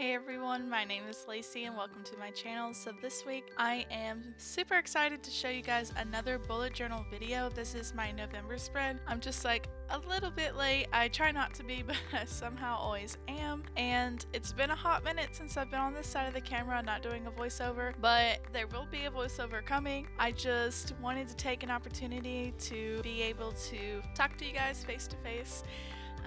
Hey everyone, my name is Lacey and welcome to my channel. So this week I am super excited to show you guys another bullet journal video. This is my November spread. I'm just like a little bit late. I try not to be, but I somehow always am. And it's been a hot minute since I've been on this side of the camera not doing a voiceover, but there will be a voiceover coming. I just wanted to take an opportunity to be able to talk to you guys face to face.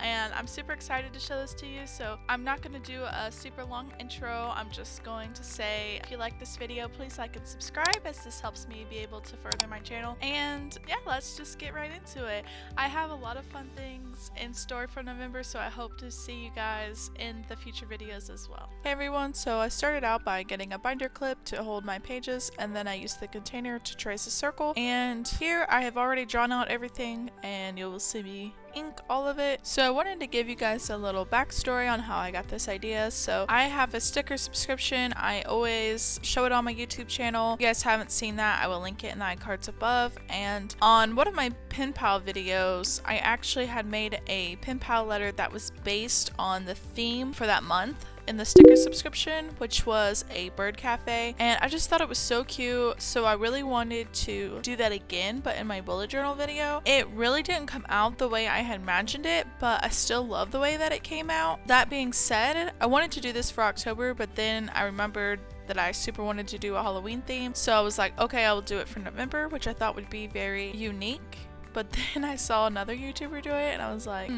And I'm super excited to show this to you. So I'm not going to do a super long intro. I'm just going to say, if you like this video, please like and subscribe, as this helps me be able to further my channel. And yeah, let's just get right into it. I have a lot of fun things in store for November, so I hope to see you guys in the future videos as well. Hey everyone, so I started out by getting a binder clip to hold my pages, and then I used the container to trace a circle. And here I have already drawn out everything, and you will see me ink all of it. So I wanted to give you guys a little backstory on how I got this idea. So I have a sticker subscription. I always show it on my YouTube channel. If you guys haven't seen that, I will link it in the iCards above. And on one of my pen pal videos, I actually had made a pen pal letter that was based on the theme for that month in the sticker subscription, which was a bird cafe, and I just thought it was so cute, so I really wanted to do that again, but in my bullet journal video. It really didn't come out the way I had imagined it, but I still love the way that it came out. That being said, I wanted to do this for October, but then I remembered that I super wanted to do a Halloween theme, so I was like, okay, I will do it for November, which I thought would be very unique. But then I saw another YouTuber do it and I was like,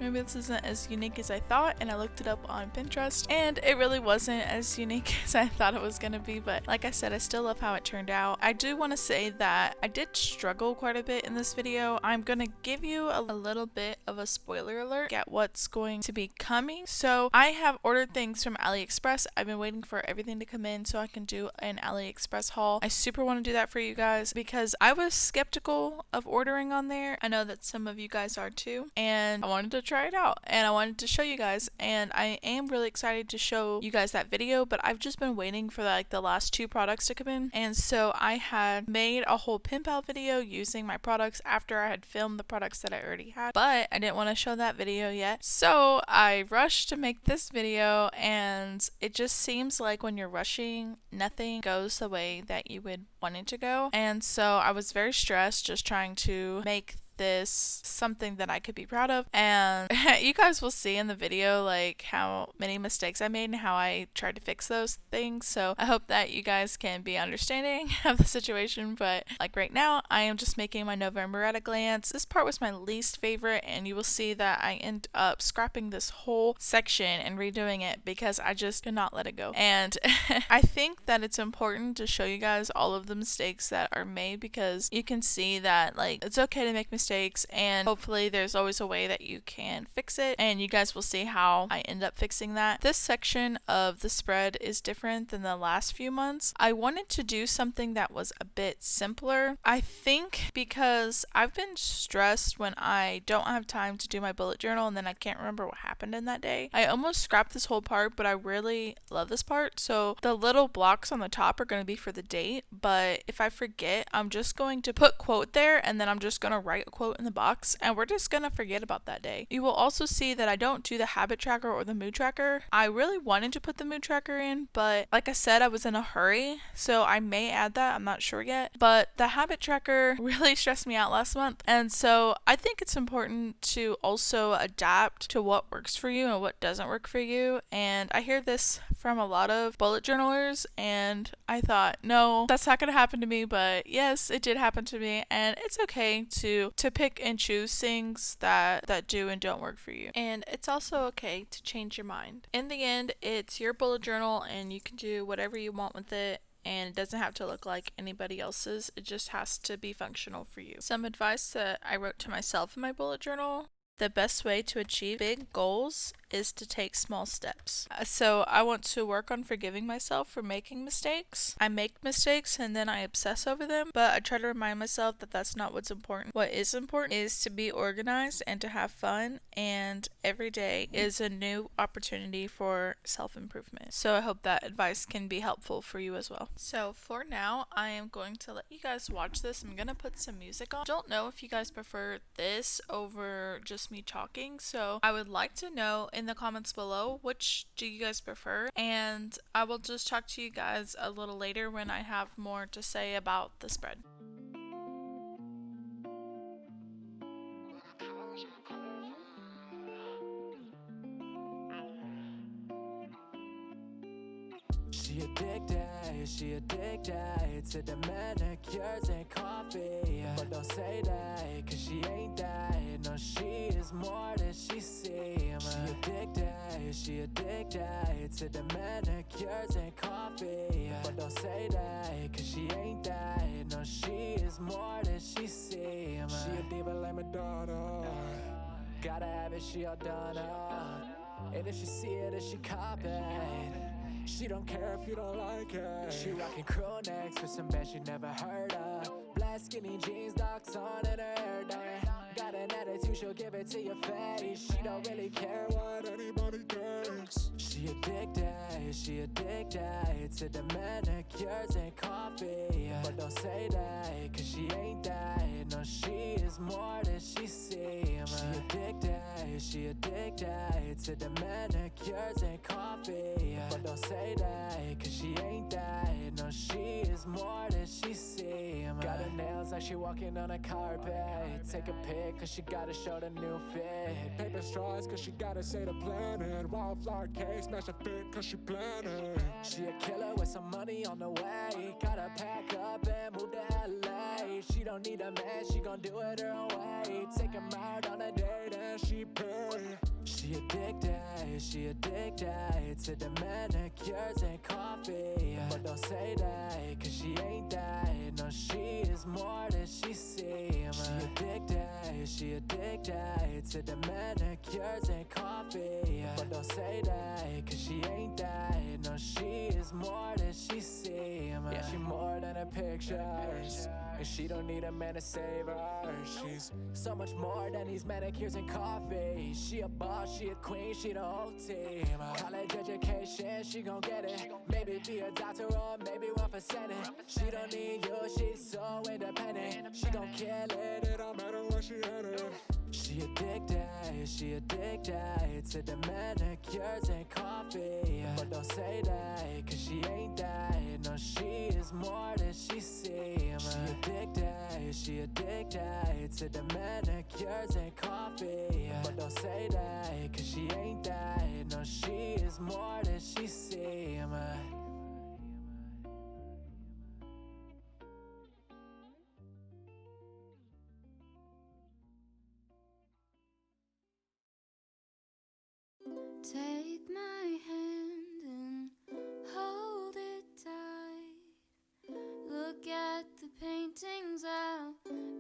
maybe this isn't as unique as I thought, and I looked it up on Pinterest and it really wasn't as unique as I thought it was gonna be. But like I said, I still love how it turned out. I do want to say that I did struggle quite a bit in this video. I'm gonna give you a little bit of a spoiler alert at what's going to be coming. So I have ordered things from AliExpress. I've been waiting for everything to come in so I can do an AliExpress haul. I super want to do that for you guys because I was skeptical of ordering on there. I know that some of you guys are too, and I wanted to try it out and I wanted to show you guys, and I am really excited to show you guys that video. But I've just been waiting for like the last two products to come in, and so I had made a whole pen pal video using my products after I had filmed the products that I already had, but I didn't want to show that video yet, so I rushed to make this video. And it just seems like when you're rushing, nothing goes the way that you would want it to go, and so I was very stressed just trying to make this something that I could be proud of. And you guys will see in the video like how many mistakes I made and how I tried to fix those things, so I hope that you guys can be understanding of the situation. But like right now, I am just making my November at a glance. This part was my least favorite, and you will see that I end up scrapping this whole section and redoing it because I just could not let it go. And I think that it's important to show you guys all of the mistakes that are made, because you can see that like it's okay to make mistakes, and hopefully there's always a way that you can fix it, and you guys will see how I end up fixing that. This section of the spread is different than the last few months. I wanted to do something that was a bit simpler, I think, because I've been stressed when I don't have time to do my bullet journal and then I can't remember what happened in that day. I almost scrapped this whole part, but I really love this part. So the little blocks on the top are going to be for the date, but if I forget, I'm just going to put quote there, and then I'm just going to write a quote in the box, and we're just gonna forget about that day. You will also see that I don't do the habit tracker or the mood tracker. I really wanted to put the mood tracker in, but like I said, I was in a hurry, so I may add that, I'm not sure yet. But the habit tracker really stressed me out last month, and so I think it's important to also adapt to what works for you and what doesn't work for you. And I hear this from a lot of bullet journalers, and I thought, no, that's not gonna happen to me. But yes, it did happen to me, and it's okay to pick and choose things that do and don't work for you. And it's also okay to change your mind. In the end, it's your bullet journal and you can do whatever you want with it, and it doesn't have to look like anybody else's. It just has to be functional for you. Some advice that I wrote to myself in my bullet journal: the best way to achieve big goals is to take small steps. So I want to work on forgiving myself for making mistakes. I make mistakes and then I obsess over them, but I try to remind myself that that's not what's important. What is important is to be organized and to have fun, and every day is a new opportunity for self-improvement. So I hope that advice can be helpful for you as well. So for now, I am going to let you guys watch this. I'm gonna put some music on. Don't know if you guys prefer this over just just me talking. So I would like to know in the comments below, which do you guys prefer? And I will just talk to you guys a little later when I have more to say about the spread. She addicted to the manicures and coffee. But don't say that, cause she ain't that. No, she is more than she seems. She addicted to the manicures and coffee. But don't say that, cause she ain't that. No, she is more than she seems. She a diva like Madonna. Gotta have it, she all done up. And if she see it, then she cop it. She don't care if you don't like it. She rockin' crew necks with some bands she never heard of. Black skinny jeans, docs on and her hair done. Got an attitude, she'll give it to your face. She don't really care what anybody thinks. She addicted to the manicures and coffee. But don't say that, cause she ain't that. No, she is more than she seems. She addicted to the manicures and coffee. But don't say that, cause she ain't that. No, she is more than she seems. Got her nails like she walking on a carpet. Take a pic cause she gotta show the new fit. Paper straws cause she gotta say the planet. Wildflower cake, smash a fit cause she planning. She a killer with some money on the way. Gotta pack up and move to LA. She don't need a man, she gon' do it her own way. Take him out on a date and she pay. She addicted to the manicures and coffee. But don't say that, cause she ain't that. No, she is more than she seems. She addicted to the manicures and coffee. But don't say that, cause she ain't that. No, she is more than she seems. Yeah, she more than her pictures. And she don't need a man to save her. She's so much more than these manicures and coffee. She a boss, she a queen, she the whole team. College education, she gon' get it. Maybe be a doctor or maybe run for senate. She don't need you, she's so independent. She gon' kill it, it don't matter where she headed. She addicted to the manicures and coffee. But don't say that, cause she ain't that. No, she is more than she seems. She addicted to the manicures and coffee. But don't say that, cause she ain't that. No, she is more than she seems. Take my hand and hold it tight. Look at the paintings, I'll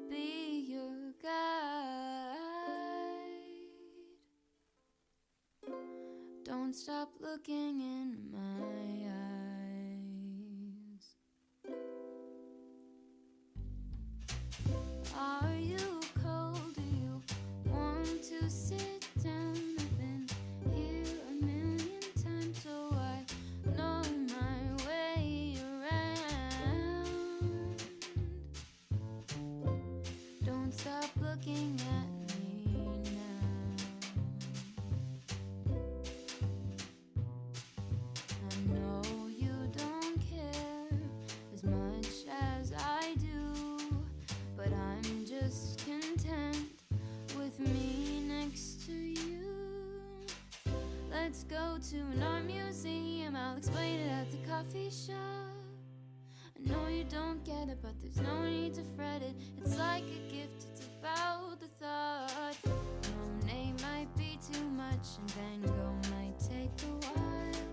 be your guide. Don't stop looking in my eyes. Are you cold? Do you want to sit down? I've been here a million times, so I know my way around. Don't stop looking at me now. I know you don't care as much as I do, but I'm just content with me next to you. Let's go to an art museum, I'll explain it at the coffee shop. I know you don't get it, but there's no need to fret it. It's like a gift, it's about the thought. Monet might be too much and Van Gogh might take a while,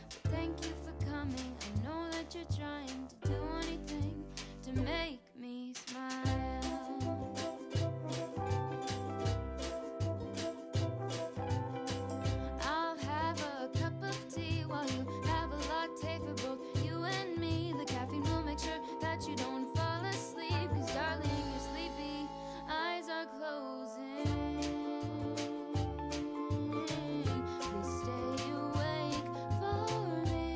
but thank you for coming. I know that you're trying to do anything to make me smile. I'll have a cup of tea while you have a latte for both you and me. The caffeine will make sure that you don't fall asleep, 'cause darling, you're sleepy, eyes are closing. Please stay awake for me.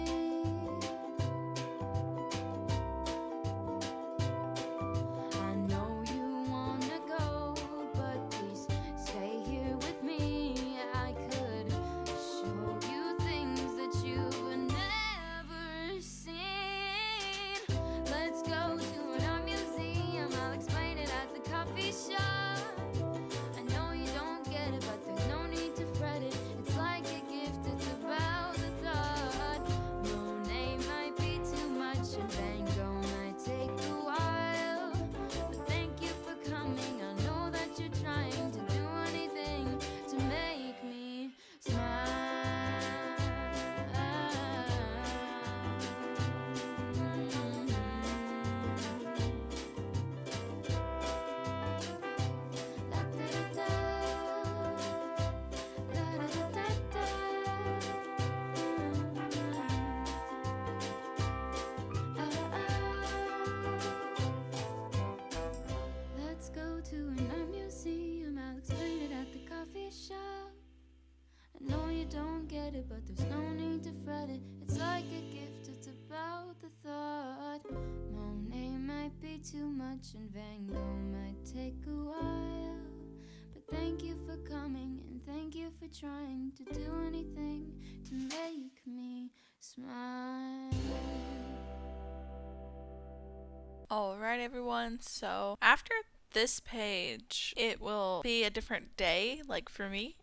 too much, and Van Gogh might take a while. But thank you for coming, and thank you for trying to do anything to make me smile. Alright everyone, so after this page, it will be a different day, like for me.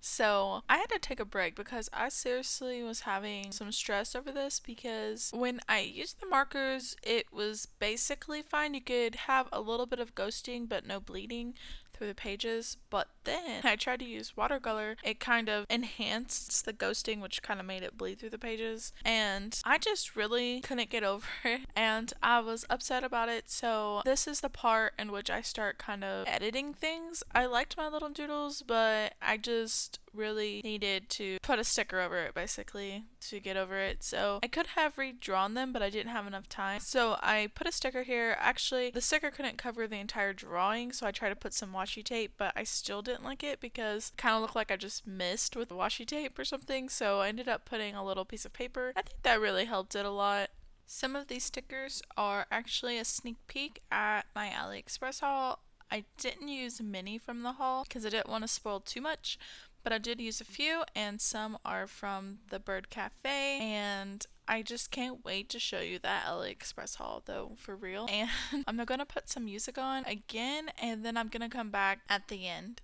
So I had to take a break because I seriously was having some stress over this, because when I used the markers, it was basically fine. You could have a little bit of ghosting but no bleeding through the pages, but then I tried to use watercolor. It kind of enhanced the ghosting, which kind of made it bleed through the pages, and I just really couldn't get over it, and I was upset about it. So this is the part in which I start kind of editing things. I liked my little doodles, but I just really needed to put a sticker over it basically to get over it. So I could have redrawn them, but I didn't have enough time, so I put a sticker here. Actually, the sticker couldn't cover the entire drawing, so I tried to put some washi tape, but I still didn't like it because it kind of looked like I just missed with washi tape or something. So I ended up putting a little piece of paper. I think that really helped it a lot. Some of these stickers are actually a sneak peek at my AliExpress haul. I didn't use many from the haul because I didn't want to spoil too much, but I did use a few, and some are from the Bird Cafe, and I just can't wait to show you that AliExpress haul though, for real. And I'm gonna put some music on again, and then I'm gonna come back at the end.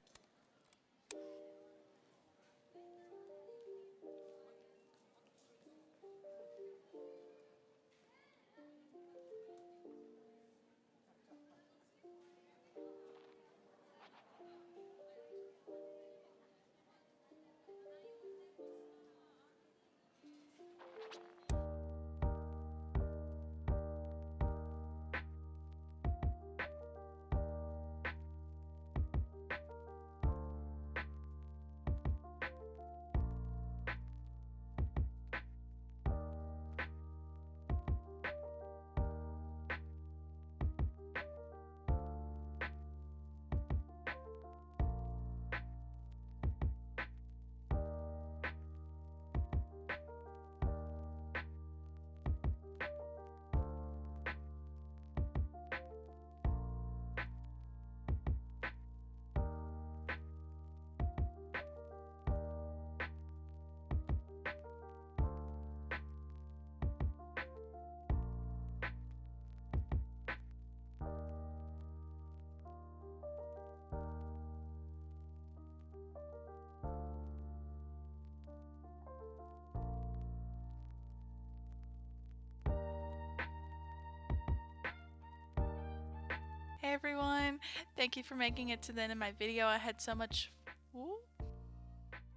Hey everyone, thank you for making it to the end of my video. I had so much... Ooh.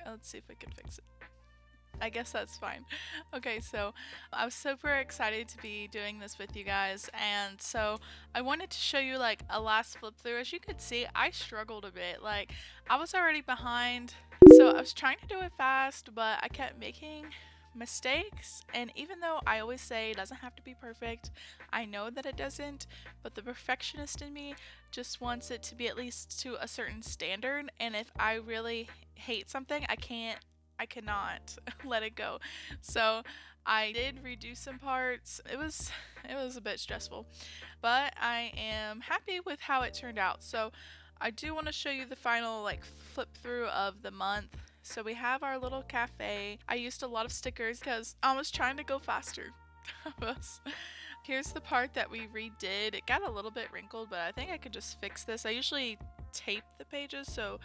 Let's see if I can fix it. I guess that's fine. Okay, so I was super excited to be doing this with you guys, and so I wanted to show you like a last flip through. As you could see, I struggled a bit. Like, I was already behind, so I was trying to do it fast, but I kept making mistakes. And even though I always say it doesn't have to be perfect, I know that it doesn't, but the perfectionist in me just wants it to be at least to a certain standard, and if I really hate something, I cannot let it go. So I did redo some parts. It was a bit stressful, but I am happy with how it turned out. So I do want to show you the final like flip through of the month. So we have our little cafe. I used a lot of stickers because I was trying to go faster. Here's the part that we redid. It got a little bit wrinkled, but I think I could just fix this. I usually tape the pages so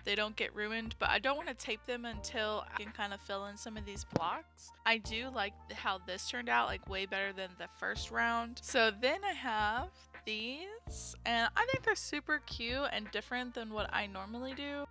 they don't get ruined, but I don't want to tape them until I can kind of fill in some of these blocks. I do like how this turned out, like way better than the first round. So then I have these, and I think they're super cute and different than what I normally do.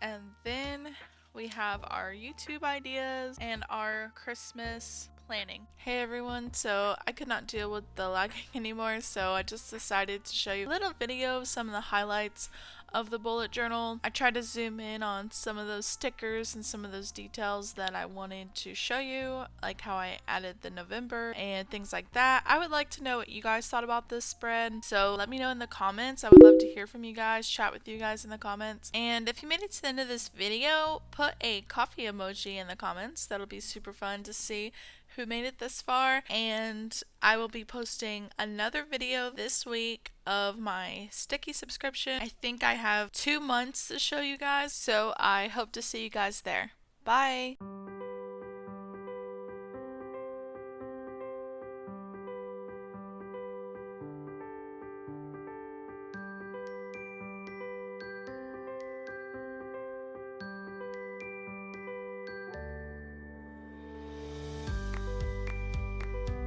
And then we have our YouTube ideas and our Christmas planning. Hey everyone, so I could not deal with the lagging anymore, so I just decided to show you a little video of some of the highlights of the bullet journal. I tried to zoom in on some of those stickers and some of those details that I wanted to show you, like how I added the November and things like that. I would like to know what you guys thought about this spread, so let me know in the comments. I would love to hear from you guys, chat with you guys in the comments. And if you made it to the end of this video, put a coffee emoji in the comments. That'll be super fun to see who made it this far. And I will be posting another video this week of my sticky subscription. I think I have 2 months to show you guys, so I hope to see you guys there. Bye!